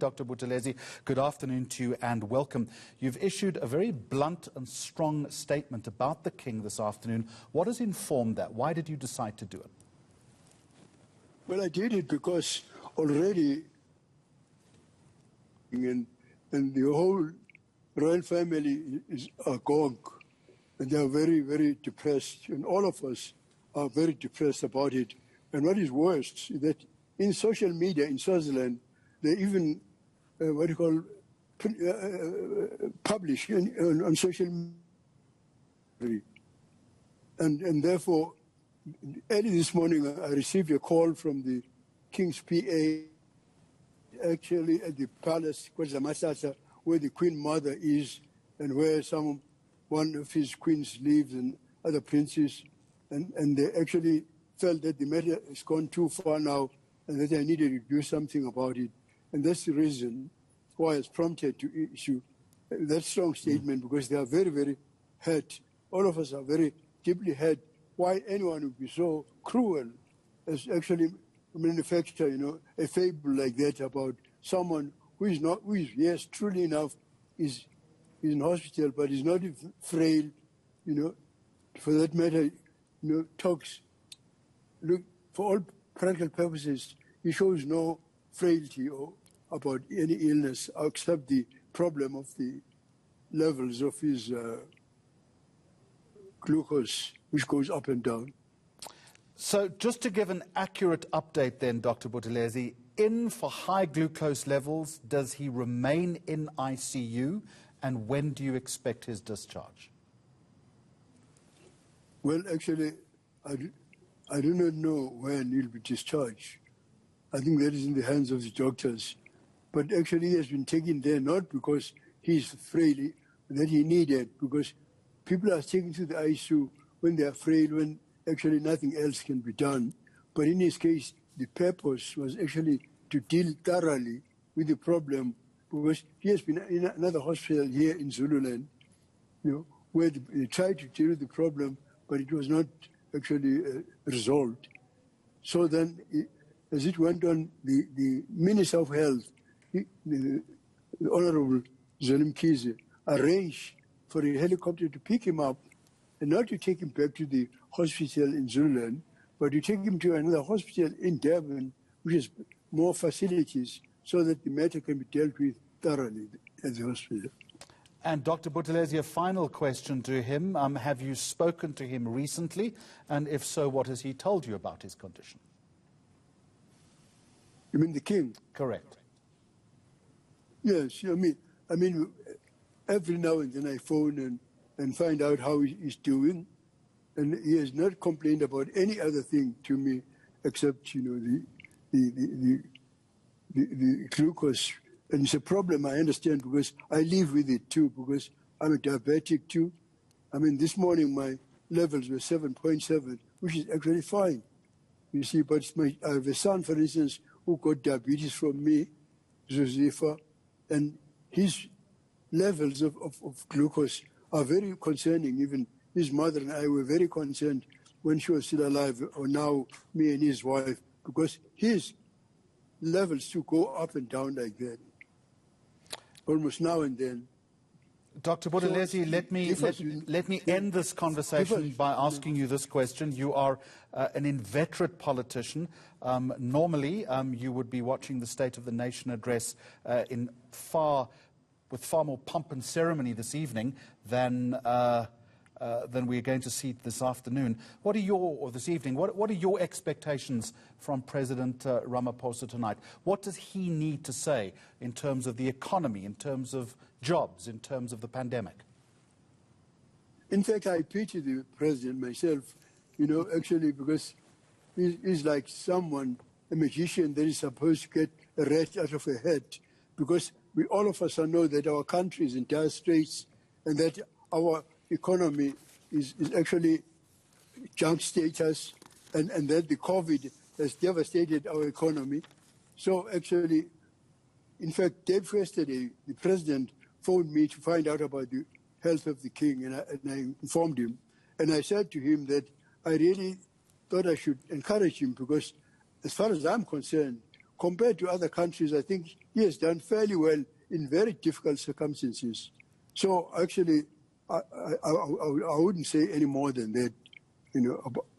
Dr. Buthelezi, good afternoon to you and welcome. You've issued a very blunt and strong statement about the King this afternoon. What has informed that? Why did you decide to do it? Well, I did it because already and the whole royal family is agog, and they are very, very depressed, and all of us are very depressed about it. And what is worse is that in social media in Swaziland, they even publish on social media. And therefore, early this morning, I received a call from the King's PA, actually at the palace, where the Queen Mother is, and where one of his queens lives, and other princes. And they actually felt that the matter has gone too far now, and that I needed to do something about it. And that's the reason why I was prompted to issue that strong statement, because they are very, very hurt. All of us are very deeply hurt. Why anyone would be so cruel as actually manufacture, a fable like that about someone who is not, yes, truly enough, is in hospital, but is not frail, for that matter, talks. Look, for all practical purposes, he shows no frailty or about any illness except the problem of the levels of his glucose, which goes up and down. So just to give an accurate update then, Dr. Buthelezi, in for high glucose levels, does he remain in ICU, and when do you expect his discharge? Well, actually, I do not know when he'll be discharged. I think that is in the hands of the doctors. But actually, he has been taken there not because he's frail, that he needed, because people are taken to the ICU when they are frail, when actually nothing else can be done. But in his case, the purpose was actually to deal thoroughly with the problem, because he has been in another hospital here in Zululand, where they tried to deal with the problem, but it was not actually resolved. So then, as it went on, the Minister of Health, the Honorable Zulu King, arranged for a helicopter to pick him up and not to take him back to the hospital in Zululand, but to take him to another hospital in Durban, which has more facilities, so that the matter can be dealt with thoroughly at the hospital. And Dr. Buthelezi, a final question to him. Have you spoken to him recently? And if so, what has he told you about his condition? You mean the King? Correct. Yes, I mean, every now and then I phone and find out how he's doing. And he has not complained about any other thing to me except, the glucose. And it's a problem, I understand, because I live with it too, because I'm a diabetic too. This morning my levels were 7.7, which is actually fine. You see, but I have a son, for instance, who got diabetes from me, Josefa, and his levels of glucose are very concerning. Even his mother and I were very concerned when she was still alive, or now me and his wife, because his levels to go up and down like that, almost now and then. Dr. Buthelezi, let me end this conversation by asking you this question. You are an inveterate politician. Normally, you would be watching the State of the Nation address with far more pomp and ceremony this evening than we're going to see this afternoon. What are your expectations from President Ramaphosa tonight? What does he need to say in terms of the economy, in terms of jobs, in terms of the pandemic? In fact, I pity the president myself, actually, because he's like someone, a magician that is supposed to get a rat out of a hat, because all of us know that our country is in dire straits, and that our economy is actually junk status, and that the COVID has devastated our economy. So actually, in fact, day before yesterday, the president phoned me to find out about the health of the King, and I informed him. And I said to him that I really thought I should encourage him, because as far as I'm concerned, compared to other countries, I think he has done fairly well in very difficult circumstances. So actually, I wouldn't say any more than that,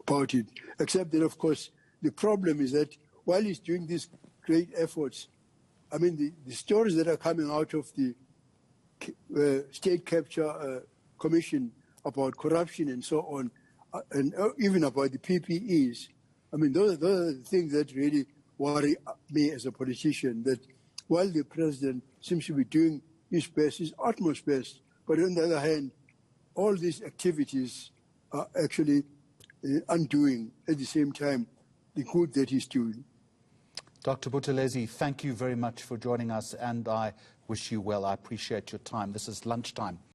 about it, except that, of course, the problem is that while he's doing these great efforts, I mean, the stories that are coming out of the State Capture Commission about corruption and so on, and even about the PPEs, I mean, those are the things that really worry me as a politician, that while the president seems to be doing his best, his utmost best, but on the other hand, all these activities are actually undoing at the same time the good that he's doing. Dr. Buthelezi, thank you very much for joining us, and I wish you well. I appreciate your time. This is lunchtime.